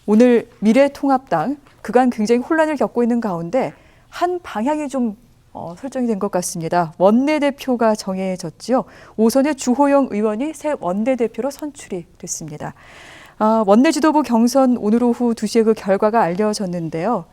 오늘 미래통합당 그간 굉장히 혼란을 겪고 있는 가운데 한 방향이 좀 설정이 된 것 같습니다. 원내대표가 정해졌지요. 오선의 주호영 의원이 새 원내대표로 선출이 됐습니다. 원내지도부 경선 오늘 오후 2시에 그 결과가 알려졌는데요.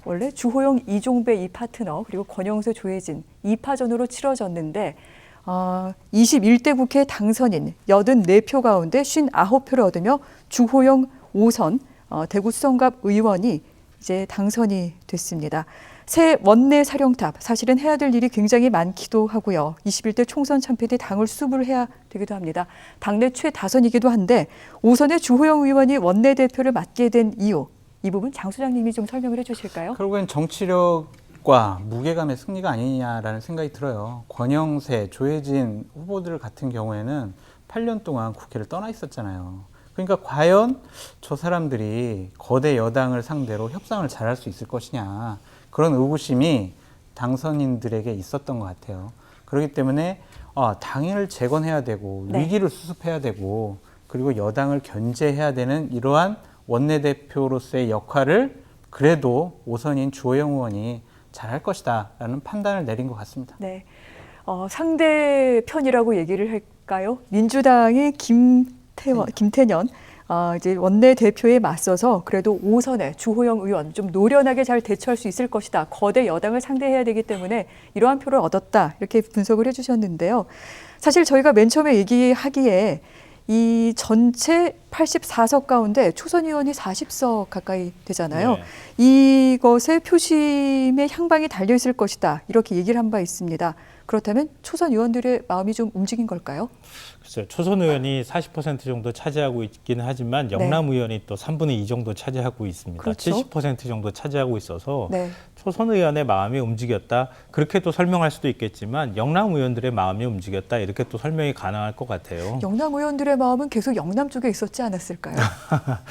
원래 주호영, 이종배 이 파트너 그리고 권영세, 조혜진 2파전으로 치러졌는데 21대 국회 당선인 84표 가운데 59표를 얻으며 주호영 5선 대구 수성갑 의원이 이제 당선이 됐습니다. 새 원내 사령탑, 사실은 해야 될 일이 굉장히 많기도 하고요. 21대 총선 참패 뒤 당을 수습을 해야 되기도 합니다. 당내 최다선이기도 한데 5선의 주호영 의원이 원내대표를 맡게 된 이유, 이 부분 장 소장님이 좀 설명을 해주실까요? 결국엔 정치력과 무게감의 승리가 아니냐라는 생각이 들어요. 권영세, 조혜진 후보들 같은 경우에는 8년 동안 국회를 떠나 있었잖아요. 그러니까 과연 저 사람들이 거대 여당을 상대로 협상을 잘할 수 있을 것이냐, 그런 의구심이 당선인들에게 있었던 것 같아요. 그렇기 때문에 당을 재건해야 되고 위기를 수습해야 되고 그리고 여당을 견제해야 되는 이러한 원내대표로서의 역할을 그래도 5선인 주호영 의원이 잘할 것이다 라는 판단을 내린 것 같습니다. 네, 상대편이라고 얘기를 할까요? 민주당의 김태년 이제 원내대표에 맞서서 그래도 5선의 주호영 의원 좀 노련하게 잘 대처할 수 있을 것이다. 거대 여당을 상대해야 되기 때문에 이러한 표를 얻었다. 이렇게 분석을 해주셨는데요. 사실 저희가 맨 처음에 얘기하기에 이 전체 84석 가운데 초선 의원이 40석 가까이 되잖아요. 네. 이것에 표심의 향방이 달려 있을 것이다. 이렇게 얘기를 한 바 있습니다. 그렇다면 초선 의원들의 마음이 좀 움직인 걸까요? 글쎄요. 초선 의원이 40% 정도 차지하고 있기는 하지만 영남 네. 의원이 또 3분의 2 정도 차지하고 있습니다. 그렇죠? 70% 정도 차지하고 있어서 네. 초선 의원의 마음이 움직였다. 그렇게 또 설명할 수도 있겠지만 영남 의원들의 마음이 움직였다. 이렇게 또 설명이 가능할 것 같아요. 영남 의원들의 마음은 계속 영남 쪽에 있었지 않았을까요?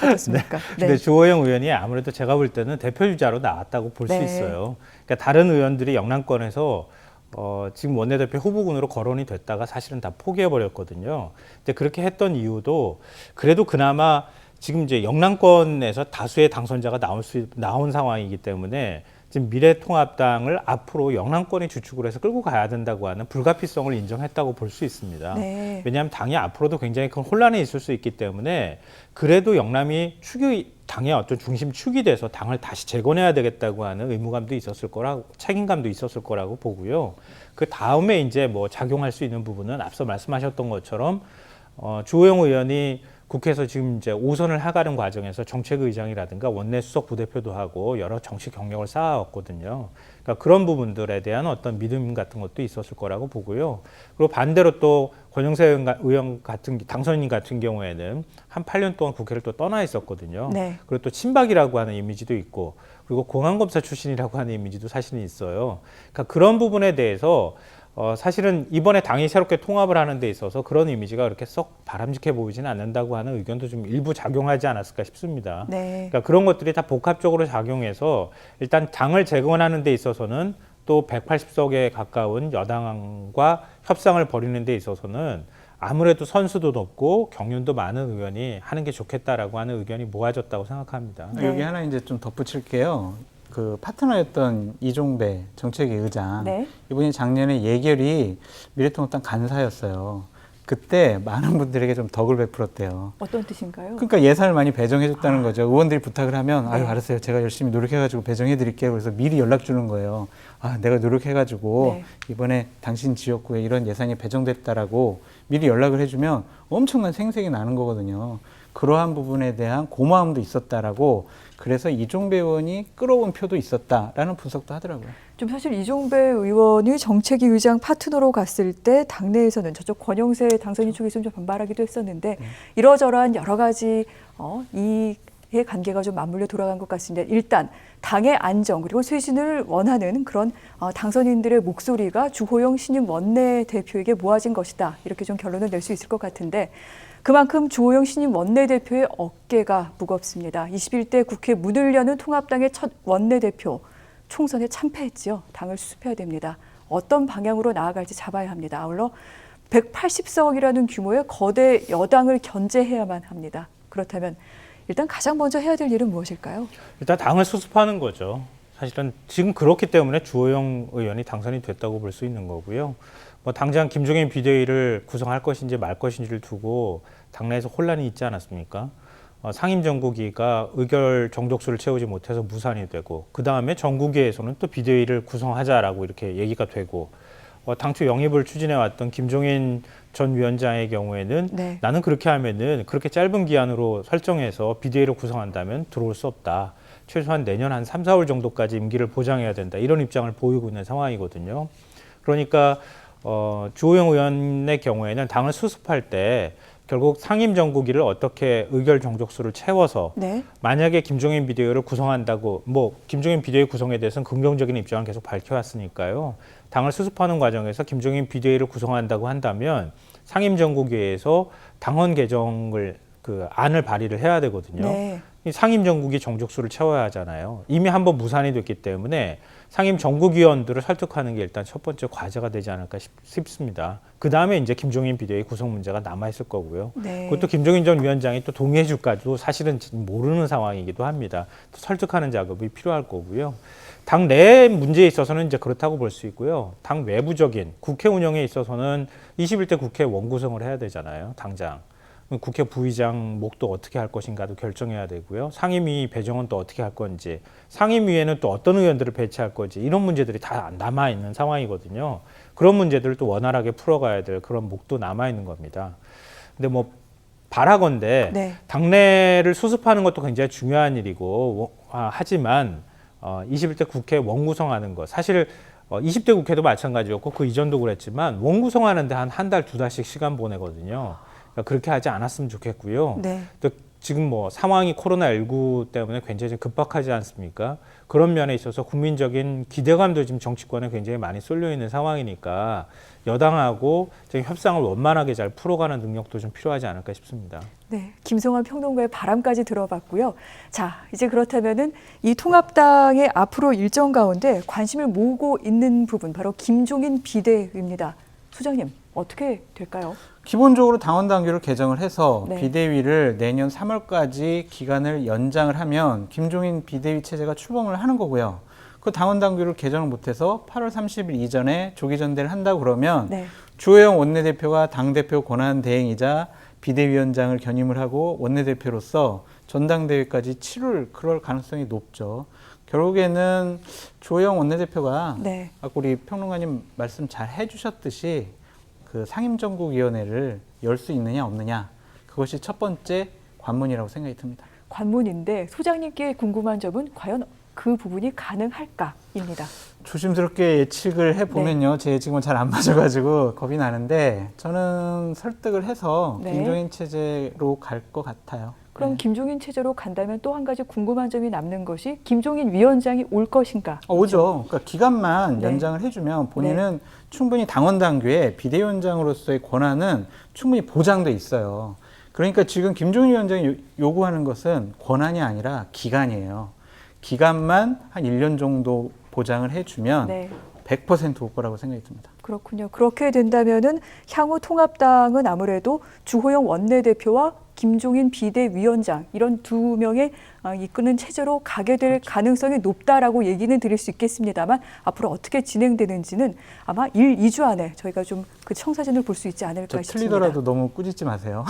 어떻습니까? 네. 근데 주호영 의원이 아무래도 제가 볼 때는 대표주자로 나왔다고 볼 수 네. 있어요. 그러니까 다른 의원들이 영남권에서 지금 원내대표 후보군으로 거론이 됐다가 사실은 다 포기해버렸거든요. 근데 그렇게 했던 이유도 그래도 그나마 지금 이제 영남권에서 다수의 당선자가 나온 상황이기 때문에 지금 미래통합당을 앞으로 영남권의 주축으로 해서 끌고 가야 된다고 하는 불가피성을 인정했다고 볼 수 있습니다. 네. 왜냐하면 당이 앞으로도 굉장히 큰 혼란이 있을 수 있기 때문에 그래도 영남이 당의 어떤 중심축이 돼서 당을 다시 재건해야 되겠다고 하는 의무감도 있었을 거라고, 책임감도 있었을 거라고 보고요. 그 다음에 이제 뭐 작용할 수 있는 부분은 앞서 말씀하셨던 것처럼 주호영 의원이 국회에서 지금 이제 5선을 하가는 과정에서 정책의장이라든가 원내 수석 부대표도 하고 여러 정치 경력을 쌓아왔거든요. 그러니까 그런 부분들에 대한 어떤 믿음 같은 것도 있었을 거라고 보고요. 그리고 반대로 또 권영세 의원 같은 당선인 같은 경우에는 한 8년 동안 국회를 또 떠나 있었거든요. 네. 그리고 또 친박이라고 하는 이미지도 있고 그리고 공안검사 출신이라고 하는 이미지도 사실은 있어요. 그러니까 그런 부분에 대해서 사실은 이번에 당이 새롭게 통합을 하는 데 있어서 그런 이미지가 그렇게 썩 바람직해 보이지는 않는다고 하는 의견도 좀 일부 작용하지 않았을까 싶습니다. 네. 그러니까 그런 것들이 다 복합적으로 작용해서 일단 당을 재건하는 데 있어서는 또 180석에 가까운 여당과 협상을 벌이는 데 있어서는 아무래도 선수도 높고 경륜도 많은 의원이 하는 게 좋겠다라고 하는 의견이 모아졌다고 생각합니다. 네. 여기 하나 이제 좀 덧붙일게요. 그 파트너였던 이종배 정책위 의장, 네. 이분이 작년에 예결위 미래통합당 간사였어요. 그때 많은 분들에게 좀 덕을 베풀었대요. 어떤 뜻인가요? 그러니까 예산을 많이 배정해줬다는 거죠. 의원들이 부탁을 하면 아유 알았어요. 제가 열심히 노력해가지고 배정해드릴게요. 그래서 미리 연락 주는 거예요. 내가 노력해가지고 네. 이번에 당신 지역구에 이런 예산이 배정됐다라고 미리 연락을 해주면 엄청난 생색이 나는 거거든요. 그러한 부분에 대한 고마움도 있었다라고 그래서 이종배 의원이 끌어온 표도 있었다라는 분석도 하더라고요. 좀 사실 이종배 의원이 정책위 의장 파트너로 갔을 때 당내에서는 저쪽 권영세 당선인 쪽에서 좀 반발하기도 했었는데 이러저러한 여러 가지 이의 관계가 좀 맞물려 돌아간 것 같습니다. 일단 당의 안정 그리고 쇄신을 원하는 그런 당선인들의 목소리가 주호영 신임 원내대표에게 모아진 것이다. 이렇게 좀 결론을 낼 수 있을 것 같은데 그만큼 주호영 신임 원내대표의 어깨가 무겁습니다. 21대 국회 문을 여는 통합당의 첫 원내대표 총선에 참패했지요. 당을 수습해야 됩니다. 어떤 방향으로 나아갈지 잡아야 합니다. 아울러 180석이라는 규모의 거대 여당을 견제해야만 합니다. 그렇다면 일단 가장 먼저 해야 될 일은 무엇일까요? 일단 당을 수습하는 거죠. 사실은 지금 그렇기 때문에 주호영 의원이 당선이 됐다고 볼 수 있는 거고요. 뭐 당장 김종인 비대위를 구성할 것인지 말 것인지를 두고 당내에서 혼란이 있지 않았습니까? 상임정국위가 의결 정족수를 채우지 못해서 무산이 되고 그 다음에 정국위에서는 또 비대위를 구성하자라고 이렇게 얘기가 되고 당초 영입을 추진해왔던 김종인 전 위원장의 경우에는 네. 나는 그렇게 하면은 그렇게 짧은 기한으로 설정해서 비대위를 구성한다면 들어올 수 없다. 최소한 내년 한 3, 4월 정도까지 임기를 보장해야 된다. 이런 입장을 보이고 있는 상황이거든요. 그러니까 주호영 의원의 경우에는 당을 수습할 때 결국 상임정국위를 어떻게 의결 정족수를 채워서 네. 만약에 김종인 비대위를 구성한다고 김종인 비대위 구성에 대해서는 긍정적인 입장을 계속 밝혀왔으니까요. 당을 수습하는 과정에서 김종인 비대위를 구성한다고 한다면 상임정국위에서 당헌 개정을 안을 발의를 해야 되거든요. 네. 이 상임정국위 정족수를 채워야 하잖아요. 이미 한번 무산이 됐기 때문에 상임정국위원들을 설득하는 게 일단 첫 번째 과제가 되지 않을까 싶습니다. 그 다음에 이제 김종인 비대위 구성 문제가 남아있을 거고요. 네. 그것도 김종인 전 위원장이 또 동의해 줄까도 사실은 모르는 상황이기도 합니다. 또 설득하는 작업이 필요할 거고요. 당 내 문제에 있어서는 이제 그렇다고 볼 수 있고요. 당 외부적인 국회 운영에 있어서는 21대 국회 원구성을 해야 되잖아요. 당장. 국회 부의장 목도 어떻게 할 것인가도 결정해야 되고요. 상임위 배정은 또 어떻게 할 건지, 상임위에는 또 어떤 의원들을 배치할 건지 이런 문제들이 다 남아있는 상황이거든요. 그런 문제들을 또 원활하게 풀어가야 될 그런 목도 남아있는 겁니다. 근데 바라건대 네. 당내를 수습하는 것도 굉장히 중요한 일이고 하지만 21대 국회 원구성하는 것 사실 20대 국회도 마찬가지였고 그 이전도 그랬지만 원구성하는데 한 달, 두 달씩 시간 보내거든요. 그렇게 하지 않았으면 좋겠고요. 네. 또 지금 상황이 코로나19 때문에 굉장히 급박하지 않습니까? 그런 면에 있어서 국민적인 기대감도 지금 정치권에 굉장히 많이 쏠려 있는 상황이니까 여당하고 지금 협상을 원만하게 잘 풀어가는 능력도 좀 필요하지 않을까 싶습니다. 네, 김성환 평론가의 바람까지 들어봤고요. 자, 이제 그렇다면은 이 통합당의 앞으로 일정 가운데 관심을 모으고 있는 부분 바로 김종인 비대위입니다. 소장님, 어떻게 될까요? 기본적으로 당원 당규를 개정을 해서 네. 비대위를 내년 3월까지 기간을 연장을 하면 김종인 비대위 체제가 출범을 하는 거고요. 그 당원 당규를 개정을 못해서 8월 30일 이전에 조기 전대를 한다고 그러면 네. 주호영 원내대표가 당대표 권한 대행이자 비대위원장을 견임을 하고 원내대표로서 전당대회까지 치룰 그럴 가능성이 높죠. 결국에는 주호영 원내대표가 네. 아까 우리 평론가님 말씀 잘 해주셨듯이 그 상임정국위원회를 열 수 있느냐 없느냐 그것이 첫 번째 관문이라고 생각이 듭니다. 관문인데 소장님께 궁금한 점은 과연 그 부분이 가능할까입니다. 조심스럽게 예측을 해보면요. 제 지금은 잘 안 맞아가지고 겁이 나는데 저는 설득을 해서 네. 김종인 체제로 갈 것 같아요. 그럼 네. 김종인 체제로 간다면 또 한 가지 궁금한 점이 남는 것이 김종인 위원장이 올 것인가? 오죠. 그러니까 기간만 네. 연장을 해주면 본인은 충분히 당원 당규에 비대위원장으로서의 권한은 충분히 보장돼 있어요. 그러니까 지금 김종인 위원장이 요구하는 것은 권한이 아니라 기간이에요. 기간만 한 1년 정도 보장을 해주면 네. 100% 올 거라고 생각이 듭니다. 그렇군요. 그렇게 된다면은 향후 통합당은 아무래도 주호영 원내대표와 김종인 비대위원장 이런 두 명의 이끄는 체제로 가게 될 그렇죠. 가능성이 높다라고 얘기는 드릴 수 있겠습니다만 앞으로 어떻게 진행되는지는 아마 1, 2주 안에 저희가 좀 그 청사진을 볼 수 있지 않을까 싶습니다. 틀리더라도 너무 꾸짖지 마세요.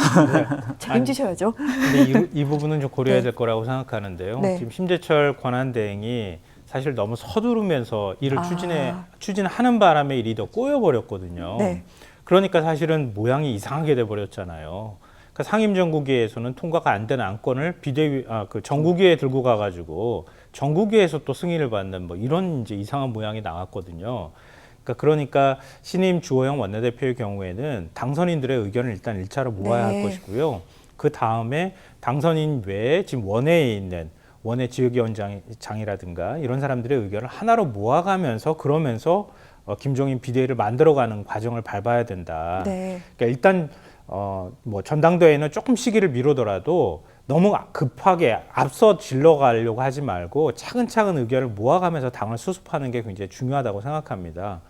책임지셔야죠. 근데 이 부분은 좀 고려해야 네. 될 거라고 생각하는데요. 네. 지금 심재철 권한대행이 사실 너무 서두르면서 일을 추진하는 바람에 일이 더 꼬여버렸거든요. 네. 그러니까 사실은 모양이 이상하게 돼버렸잖아요. 그러니까 상임정국위에서는 통과가 안 된 안건을 그 정국위에 들고 가가지고 정국위에서 또 승인을 받는 이런 이제 이상한 모양이 나왔거든요. 그러니까 신임 주호영 원내대표의 경우에는 당선인들의 의견을 일단 1차로 모아야 네. 할 것이고요. 그 다음에 당선인 외에 지금 원내에 있는 원내 지역위원장이라든가 이런 사람들의 의견을 하나로 모아가면서 그러면서 김종인 비대위를 만들어가는 과정을 밟아야 된다. 네. 그러니까 일단 전당대회는 조금 시기를 미루더라도 너무 급하게 앞서 질러가려고 하지 말고 차근차근 의견을 모아가면서 당을 수습하는 게 굉장히 중요하다고 생각합니다.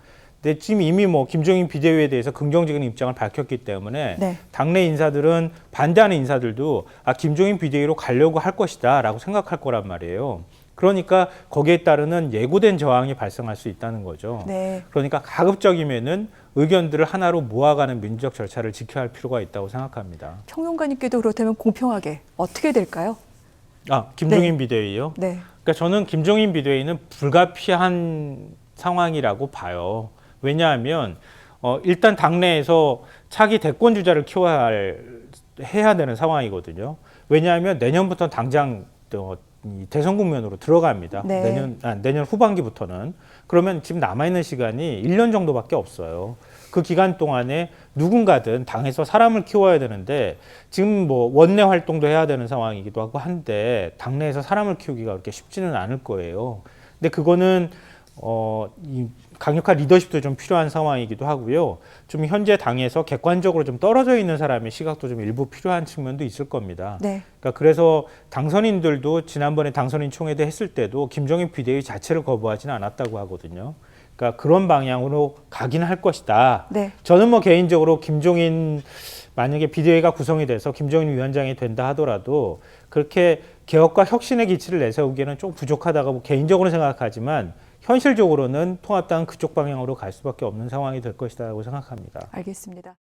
근데 지금 이미 뭐 김종인 비대위에 대해서 긍정적인 입장을 밝혔기 때문에 네. 당내 인사들은 반대하는 인사들도 김종인 비대위로 가려고 할 것이다라고 생각할 거란 말이에요. 그러니까 거기에 따르는 예고된 저항이 발생할 수 있다는 거죠. 네. 그러니까 가급적이면은 의견들을 하나로 모아가는 민주적 절차를 지켜야 할 필요가 있다고 생각합니다. 평론가님께도 그렇다면 공평하게 어떻게 될까요? 김종인 비대위요? 네. 그러니까 저는 김종인 비대위는 불가피한 상황이라고 봐요. 왜냐하면 일단 당내에서 차기 대권 주자를 해야 되는 상황이거든요. 왜냐하면 내년부터 당장 이 대선 국면으로 들어갑니다. 네. 내년 후반기부터는. 그러면 지금 남아있는 시간이 1년 정도밖에 없어요. 그 기간 동안에 누군가든 당에서 사람을 키워야 되는데 지금 뭐 원내 활동도 해야 되는 상황이기도 하고 한데 당내에서 사람을 키우기가 그렇게 쉽지는 않을 거예요. 근데 그거는 이 강력한 리더십도 좀 필요한 상황이기도 하고요. 좀 현재 당에서 객관적으로 좀 떨어져 있는 사람의 시각도 좀 일부 필요한 측면도 있을 겁니다. 네. 그러니까 그래서 당선인들도 지난번에 당선인 총회대 했을 때도 김종인 비대위 자체를 거부하지는 않았다고 하거든요. 그러니까 그런 방향으로 가긴 할 것이다. 네. 저는 뭐 개인적으로 김종인 만약에 비대위가 구성이 돼서 김종인 위원장이 된다 하더라도 그렇게 개혁과 혁신의 기치를 내세우기에는 좀 부족하다고 개인적으로 생각하지만 현실적으로는 통합당은 그쪽 방향으로 갈 수밖에 없는 상황이 될 것이라고 생각합니다. 알겠습니다.